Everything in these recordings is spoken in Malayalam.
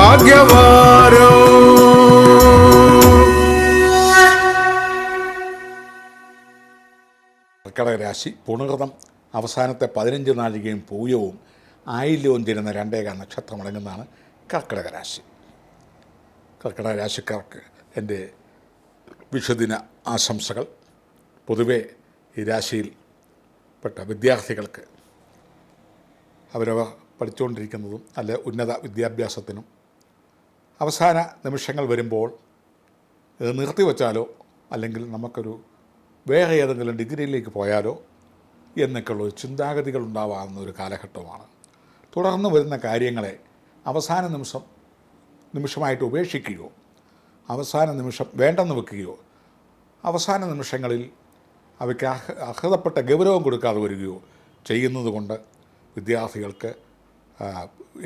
ഭാഗ്യവാരോ. കർക്കിടക രാശി പുണർതം അവസാനത്തെ 15 നാഴികയും പൂയവും ആയില്യവും ചേരുന്ന 2 നക്ഷത്രമടങ്ങുന്നതാണ് കർക്കിടക രാശി. കർക്കിടക രാശിക്കാർക്ക് എൻ്റെ വിഷുദിന ആശംസകൾ. പൊതുവെ ഈ രാശിയിൽ പെട്ട വിദ്യാർത്ഥികൾക്ക് അവരവർ പഠിച്ചുകൊണ്ടിരിക്കുന്നതും അല്ലെ ഉന്നത വിദ്യാഭ്യാസത്തിനും അവസാന നിമിഷങ്ങൾ വരുമ്പോൾ ഇത് നിർത്തിവെച്ചാലോ അല്ലെങ്കിൽ നമുക്കൊരു വേറെ ഏതെങ്കിലും ഡിഗ്രിയിലേക്ക് പോയാലോ എന്നൊക്കെയുള്ള ചിന്താഗതികൾ ഉണ്ടാവാവുന്ന ഒരു കാലഘട്ടമാണ്. തുടർന്ന് വരുന്ന കാര്യങ്ങളെ അവസാന നിമിഷമായിട്ട് ഉപേക്ഷിക്കുകയോ അവസാന നിമിഷം വേണ്ടെന്ന് വെക്കുകയോ അവസാന നിമിഷങ്ങളിൽ അവയ്ക്ക് അർഹതപ്പെട്ട ഗൗരവം കൊടുക്കാതെ വരികയോ ചെയ്യുന്നത് കൊണ്ട് വിദ്യാർത്ഥികൾക്ക്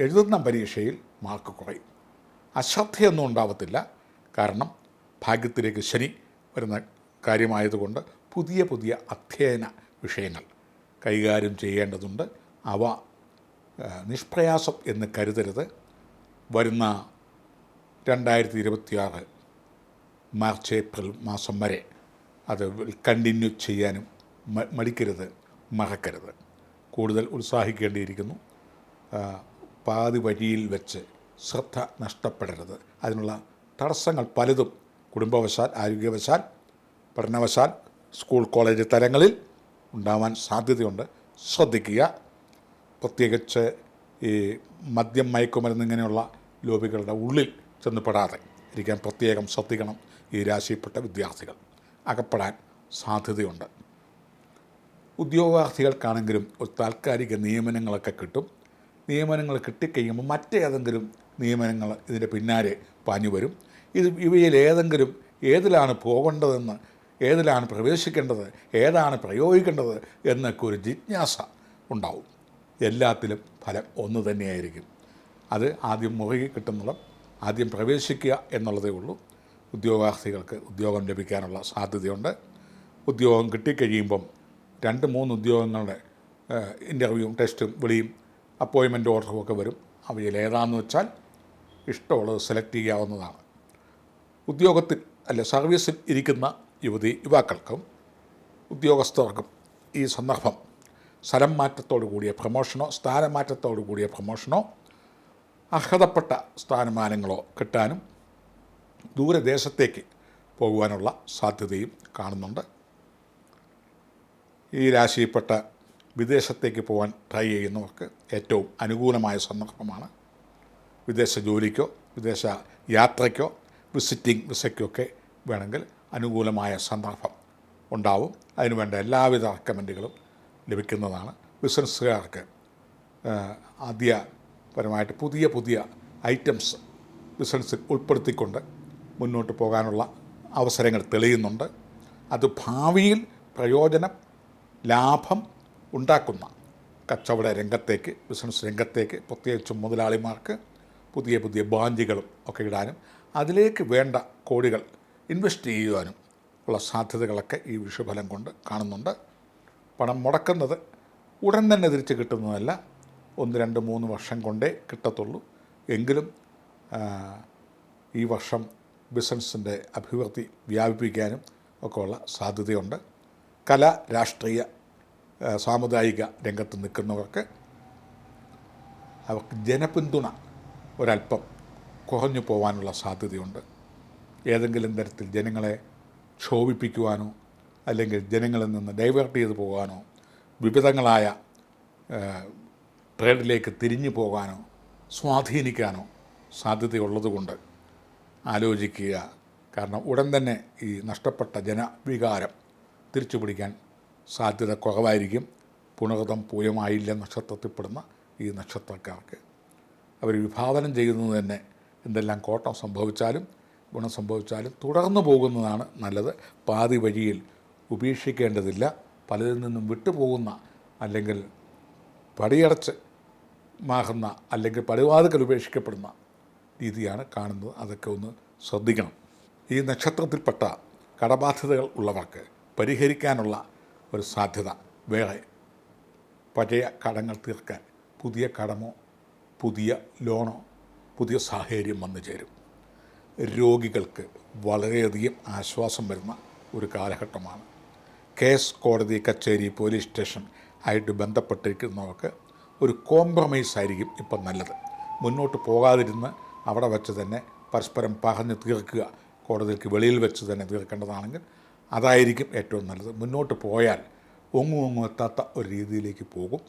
എഴുതുന്ന പരീക്ഷയിൽ മാർക്ക് കുറയും. അശ്രദ്ധയൊന്നും ഉണ്ടാവത്തില്ല. കാരണം ഭാഗ്യത്തിലേക്ക് ശനി വരുന്ന കാര്യമായതുകൊണ്ട് പുതിയ പുതിയ അധ്യയന വിഷയങ്ങൾ കൈകാര്യം ചെയ്യേണ്ടതുണ്ട്. അവ നിഷ്പ്രയാസം എന്ന് കരുതരുത്. വരുന്ന 2026 മാർച്ച് ഏപ്രിൽ മാസം വരെ അത് കണ്ടിന്യൂ ചെയ്യാനും മടിക്കരുത്, മറക്കരുത്. കൂടുതൽ ഉത്സാഹിക്കേണ്ടിയിരിക്കുന്നു. പാതി വഴിയിൽ വെച്ച് ശ്രദ്ധ നഷ്ടപ്പെടരുത്. അതിനുള്ള തടസ്സങ്ങൾ പലതും കുടുംബവശാൽ, ആരോഗ്യവശാൽ, പഠനവശാൽ, സ്കൂൾ കോളേജ് തലങ്ങളിൽ ഉണ്ടാവാൻ സാധ്യതയുണ്ട്. ശ്രദ്ധിക്കുക. പ്രത്യേകിച്ച് ഈ മദ്യം, മയക്കുമരുന്ന് ഇങ്ങനെയുള്ള ലോബികളുടെ ഉള്ളിൽ ചെന്നപ്പെടാതെ ഇരിക്കാൻ പ്രത്യേകം ശ്രദ്ധിക്കണം. ഈ രാശിയിൽപ്പെട്ട വിദ്യാർത്ഥികൾ അകപ്പെടാൻ സാധ്യതയുണ്ട്. ഉദ്യോഗാർത്ഥികൾക്കാണെങ്കിലും ഒരു താൽക്കാലിക നിയമനങ്ങളൊക്കെ കിട്ടും. നിയമനങ്ങൾ കിട്ടിക്കഴിയുമ്പോൾ മറ്റേതെങ്കിലും നിയമനങ്ങൾ ഇതിൻ്റെ പിന്നാലെ പാഞ്ഞു വരും. ഇവയിൽ ഏതിലാണ് പോകേണ്ടതെന്ന്, ഏതിലാണ് പ്രവേശിക്കേണ്ടത്, ഏതാണ് പ്രയോഗിക്കേണ്ടത് എന്നൊക്കെ ഒരു ജിജ്ഞാസ ഉണ്ടാവും. എല്ലാത്തിലും ഫലം ഒന്ന് തന്നെയായിരിക്കും. അത് ആദ്യം മുറുകി കിട്ടുന്നത്, ആദ്യം പ്രവേശിക്കുക എന്നുള്ളതേ ഉള്ളൂ. ഉദ്യോഗാർത്ഥികൾക്ക് ഉദ്യോഗം ലഭിക്കാനുള്ള സാധ്യതയുണ്ട്. ഉദ്യോഗം കിട്ടിക്കഴിയുമ്പം 2-3 ഉദ്യോഗങ്ങളുടെ ഇൻ്റർവ്യൂവും ടെസ്റ്റും വിളിയും അപ്പോയിൻമെൻ്റ് ഓർഡറും ഒക്കെ വരും. അവയിൽ ഏതാണെന്ന് വെച്ചാൽ ഇഷ്ടമുള്ളത് സെലക്ട് ചെയ്യാവുന്നതാണ്. ഉദ്യോഗത്തിൽ സർവീസിൽ ഇരിക്കുന്ന യുവാക്കൾക്കും ഉദ്യോഗസ്ഥർക്കും ഈ സന്ദർഭം സ്ഥലം മാറ്റത്തോടു കൂടിയ പ്രമോഷനോ സ്ഥാനമാറ്റത്തോടു കൂടിയ പ്രമോഷനോ അർഹതപ്പെട്ട സ്ഥാനമാനങ്ങളോ കിട്ടാനും ദൂരദേശത്തേക്ക് പോകുവാനുള്ള സാധ്യതയും കാണുന്നുണ്ട്. ഈ രാശിയിൽപ്പെട്ട വിദേശത്തേക്ക് പോകാൻ ട്രൈ ചെയ്യുന്നവർക്ക് ഏറ്റവും അനുകൂലമായ സന്ദർഭമാണ്. വിദേശ ജോലിക്കോ വിദേശ യാത്രയ്ക്കോ വിസിറ്റിംഗ് വിസയ്ക്കൊക്കെ വേണമെങ്കിൽ അനുകൂലമായ സന്ദർഭം ഉണ്ടാവും. അതിനുവേണ്ട എല്ലാവിധ റെക്കമെൻഡുകളും ലഭിക്കുന്നതാണ്. ബിസിനസ്സുകാർക്ക് ആദ്യപരമായിട്ട് പുതിയ പുതിയ ഐറ്റംസ് ബിസിനസ്സിൽ ഉൾപ്പെടുത്തിക്കൊണ്ട് മുന്നോട്ട് പോകാനുള്ള അവസരങ്ങൾ തെളിയുന്നുണ്ട്. അത് ഭാവിയിൽ പ്രയോജനം, ലാഭം ഉണ്ടാക്കുന്ന കച്ചവട രംഗത്തേക്ക്, ബിസിനസ് രംഗത്തേക്ക്, പ്രത്യേകിച്ചും മുതലാളിമാർക്ക് പുതിയ പുതിയ ബ്രാഞ്ചുകളും ഒക്കെ ഇടാനും അതിലേക്ക് വേണ്ട കോടികൾ ഇൻവെസ്റ്റ് ചെയ്യുവാനും ഉള്ള സാധ്യതകളൊക്കെ ഈ വിഷുഫലം കൊണ്ട് കാണുന്നുണ്ട്. പണം മുടക്കുന്നത് ഉടൻ തന്നെ തിരിച്ച് കിട്ടുന്നതല്ല, 1, 2, 3 വർഷം കൊണ്ടേ കിട്ടത്തുള്ളൂ. എങ്കിലും ഈ വർഷം ബിസിനസ്സിൻ്റെ അഭിവൃദ്ധി വ്യാപിപ്പിക്കാനും ഒക്കെ ഉള്ള സാധ്യതയുണ്ട്. കല, രാഷ്ട്രീയ, സാമുദായിക രംഗത്ത് നിൽക്കുന്നവർക്ക് അവർക്ക് ജനപിന്തുണ ഒരല്പം കുറഞ്ഞു പോകാനുള്ള സാധ്യതയുണ്ട്. ഏതെങ്കിലും തരത്തിൽ ജനങ്ങളെ ക്ഷോഭിപ്പിക്കുവാനോ അല്ലെങ്കിൽ ജനങ്ങളിൽ നിന്ന് ഡൈവേർട്ട് ചെയ്തു പോകാനോ വിവിധങ്ങളായ ട്രേഡിലേക്ക് തിരിഞ്ഞു പോകാനോ സ്വാധീനിക്കാനോ സാധ്യതയുള്ളതുകൊണ്ട് ആലോചിക്കുക. കാരണം ഉടൻ തന്നെ ഈ നഷ്ടപ്പെട്ട ജനവികാരം തിരിച്ചു പിടിക്കാൻ സാധ്യത കുറവായിരിക്കും. പുണർതം, പൂയം, ആയില്യം നക്ഷത്രത്തിൽപ്പെടുന്ന ഈ നക്ഷത്രക്കാർക്ക് അവർ വിഭാവനം ചെയ്യുന്നത് തന്നെ എന്തെല്ലാം കോട്ടം സംഭവിച്ചാലും ഗുണം സംഭവിച്ചാലും തുടർന്നു പോകുന്നതാണ് നല്ലത്. പാതി വഴിയിൽ ഉപേക്ഷിക്കേണ്ടതില്ല. പലതിൽ നിന്നും വിട്ടുപോകുന്ന അല്ലെങ്കിൽ പടിയടച്ച് മാറുന്ന അല്ലെങ്കിൽ പടിവാതിക്കൽ ഉപേക്ഷിക്കപ്പെടുന്ന രീതിയാണ് കാണുന്നത്. അതൊക്കെ ഒന്ന് ശ്രദ്ധിക്കണം. ഈ നക്ഷത്രത്തിൽപ്പെട്ട കടബാധ്യതകൾ ഉള്ളവർക്ക് പരിഹരിക്കാനുള്ള ഒരു സാധ്യത വേറെ. പഴയ കടങ്ങൾ തീർക്കാൻ പുതിയ കടമോ പുതിയ ലോണോ പുതിയ സാഹചര്യം വന്നു ചേരും. രോഗികൾക്ക് വളരെയധികം ആശ്വാസം വരുന്ന ഒരു കാലഘട്ടമാണ്. കേസ്, കോടതി, കച്ചേരി, പോലീസ് സ്റ്റേഷൻ ആയിട്ട് ബന്ധപ്പെട്ടിരിക്കുന്നവർക്ക് ഒരു കോംപ്രമൈസ് ആയിരിക്കും ഇപ്പം നല്ലത്. മുന്നോട്ട് പോകാതിരുന്ന് അവിടെ വെച്ച് തന്നെ പരസ്പരം പറഞ്ഞ് തീർക്കുക, കോടതിക്ക് വെളിയിൽ വെച്ച് തന്നെ തീർക്കേണ്ടതാണെങ്കിൽ അതായിരിക്കും ഏറ്റവും നല്ലത്. മുന്നോട്ട് പോയാൽ ഒങ്ങും എത്താത്ത ഒരു രീതിയിലേക്ക് പോകും.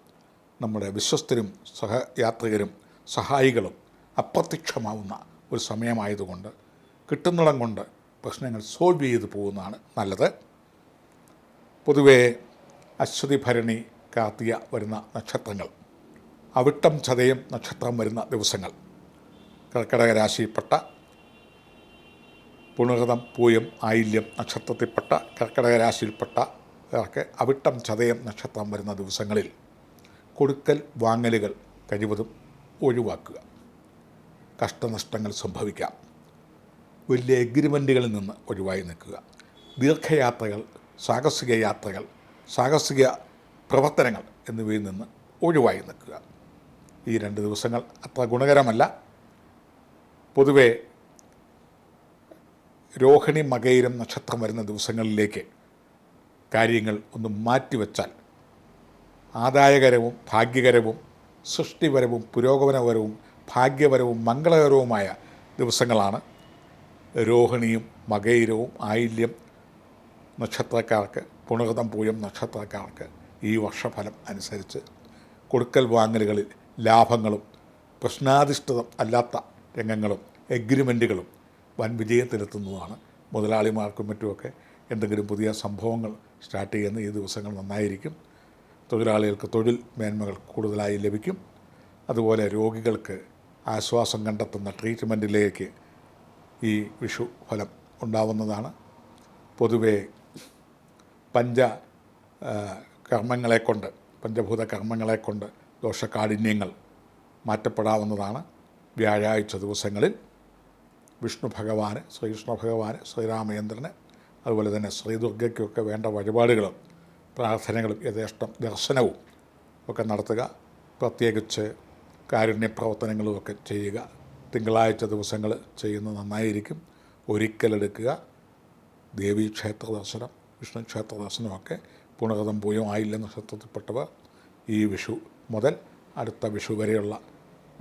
നമ്മുടെ വിശ്വസ്തരും സഹയാത്രികരും സഹായികളും അപ്രത്യക്ഷമാവുന്ന ഒരു സമയമായതുകൊണ്ട് കിട്ടുന്നിടം കൊണ്ട് പ്രശ്നങ്ങൾ സോൾവ് ചെയ്ത് പോകുന്നതാണ് നല്ലത്. പൊതുവേ അശ്വതി, ഭരണി, കാർത്തിക വരുന്ന നക്ഷത്രങ്ങൾ, അവിട്ടം, ചതയം നക്ഷത്രം വരുന്ന ദിവസങ്ങൾ, കർക്കിടക രാശിയിൽപ്പെട്ട പുണർതം, പൂയം, ആയില്യം നക്ഷത്രത്തിൽപ്പെട്ട കർക്കിടക രാശിയിൽപ്പെട്ടവർക്ക് അവിട്ടം, ചതയം നക്ഷത്രം വരുന്ന ദിവസങ്ങളിൽ കൊടുക്കൽ വാങ്ങലുകൾ കഴിവതും ഒഴിവാക്കുക. കഷ്ടനഷ്ടങ്ങൾ സംഭവിക്കാം. വലിയ എഗ്രിമെൻറ്റുകളിൽ നിന്ന് ഒഴിവായി നിൽക്കുക. ദീർഘയാത്രകൾ, സാഹസിക യാത്രകൾ, സാഹസിക പ്രവർത്തനങ്ങൾ എന്നിവയിൽ നിന്ന് ഒഴിവായി നിൽക്കുക. ഈ 2 ദിവസങ്ങൾ അത്ര ഗുണകരമല്ല. പൊതുവേ രോഹിണി, മകയിരം നക്ഷത്രം വരുന്ന ദിവസങ്ങളിലേക്ക് കാര്യങ്ങൾ ഒന്ന് മാറ്റിവെച്ചാൽ ആദായകരവും ഭാഗ്യകരവും സൃഷ്ടിപരവും പുരോഗമനപരവും ഭാഗ്യപരവും മംഗളകരവുമായ ദിവസങ്ങളാണ് രോഹിണിയും മകയിരവും ആയില്യം നക്ഷത്രക്കാർക്ക്, പുണർതം, പൂയം നക്ഷത്രക്കാർക്ക് ഈ വർഷഫലം അനുസരിച്ച് കൊടുക്കൽ വാങ്ങലുകളിൽ ലാഭങ്ങളും പ്രശ്നാധിഷ്ഠിതം അല്ലാത്ത രംഗങ്ങളും എഗ്രിമെൻറ്റുകളും വൻ വിജയത്തിലെത്തുന്നതാണ്. മുതലാളിമാർക്കും മറ്റുമൊക്കെ എന്തെങ്കിലും പുതിയ സംഭവങ്ങൾ സ്റ്റാർട്ട് ചെയ്യുന്ന ഈ ദിവസങ്ങൾ നന്നായിരിക്കും. തൊഴിലാളികൾക്ക് തൊഴിൽ മേന്മകൾ കൂടുതലായി ലഭിക്കും. അതുപോലെ രോഗികൾക്ക് ആശ്വാസം കണ്ടെത്തുന്ന ട്രീറ്റ്മെൻറ്റിലേക്ക് ഈ വിഷു ഫലം ഉണ്ടാവുന്നതാണ്. പൊതുവേ പഞ്ചഭൂത കർമ്മങ്ങളെക്കൊണ്ട് ദോഷകാഠിന്യങ്ങൾ മാറ്റപ്പെടാവുന്നതാണ്. വ്യാഴാഴ്ച ദിവസങ്ങളിൽ വിഷ്ണു ഭഗവാന്, ശ്രീകൃഷ്ണ ഭഗവാന്, ശ്രീരാമചന്ദ്രന്, അതുപോലെ തന്നെ ശ്രീദുർഗയ്ക്കൊക്കെ വേണ്ട വഴിപാടുകളും പ്രാർത്ഥനകളും യഥേഷ്ടം ദർശനവും ഒക്കെ നടത്തുക. പ്രത്യേകിച്ച് കാരുണ്യപ്രവർത്തനങ്ങളുമൊക്കെ ചെയ്യുക. തിങ്കളാഴ്ച ദിവസങ്ങൾ ചെയ്യുന്നത് നന്നായിരിക്കും. ഒരിക്കലെടുക്കുക. ദേവീക്ഷേത്ര ദർശനം, വിഷ്ണു ക്ഷേത്ര ദർശനമൊക്കെ പുണർതം, പൂയം, ആയില്യം നക്ഷത്രത്തിൽപ്പെട്ടവർ ഈ വിഷു മുതൽ അടുത്ത വിഷു വരെയുള്ള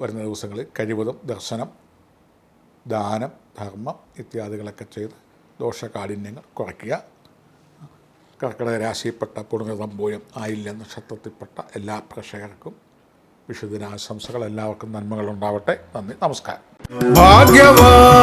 വരുന്ന ദിവസങ്ങളിൽ കഴിവതും ദർശനം, ദാനം, ധർമ്മം ഇത്യാദികളൊക്കെ ചെയ്ത് ദോഷകാഠിന്യങ്ങൾ കുറയ്ക്കുക. കർക്കിടക രാശിയിൽപ്പെട്ട പുണർതം, പൂയം, ആയില്യം നക്ഷത്രത്തിൽപ്പെട്ട എല്ലാ പ്രേക്ഷകർക്കും വിഷുദിനാശംസകൾ. എല്ലാവർക്കും നന്മകളുണ്ടാവട്ടെ. നന്ദി, നമസ്കാരം. ഭാഗ്യവാൻ